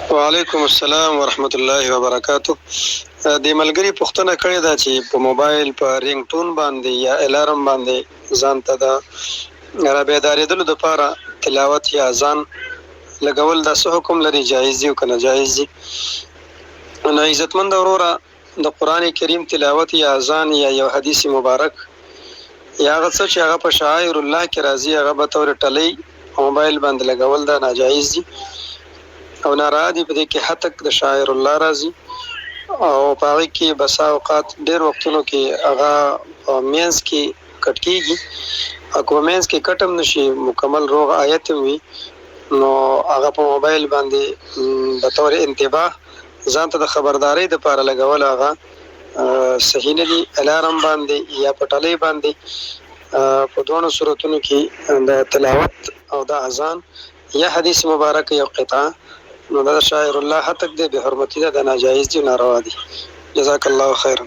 وعلیکم السلام ورحمت الله وبرکاتہ. د ملګری پوښتنه کړې ده چې په موبایل په رینګ ټون باندې یا الارم باندې ځان ته د را بیدارېدلو لپاره تلاوت یا اذان لګول د څه حکم لري، جایز دي او که ناجایز دي؟ نو عزتمند وروره، د قرآن کریم تلاوت یا اذان یا یو حدیث مبارک یا هغه څه چې هغه په شعائر الله کې راځي هغه به طور ټلۍ موبایل باندې لګول دا ناجایز دي او ناروا دي. په دې کې هتک د شاعر الله راځي او په هغې کې بسا اوقات ډېر وختونو کې هغه مینځ کې کټ کېږي او که په مینځ کې کټ هم نه شي، مکمل روغ آیت هم وي، نو هغه په موبایل باندې به طور انتباه ځان ته د خبردارۍ دپاره لګول هغه صحیح نه دي. الارم باندې یا په ټلۍ باندې په دواړو صورتونو کې د تلاوت او د اذان یا حدیث مبارک یو قطعه نو دا د شاعر الله هتک دی، بې حرمتي ده، د ناجایز دي او ناروا دي. جزاک الله خیرا.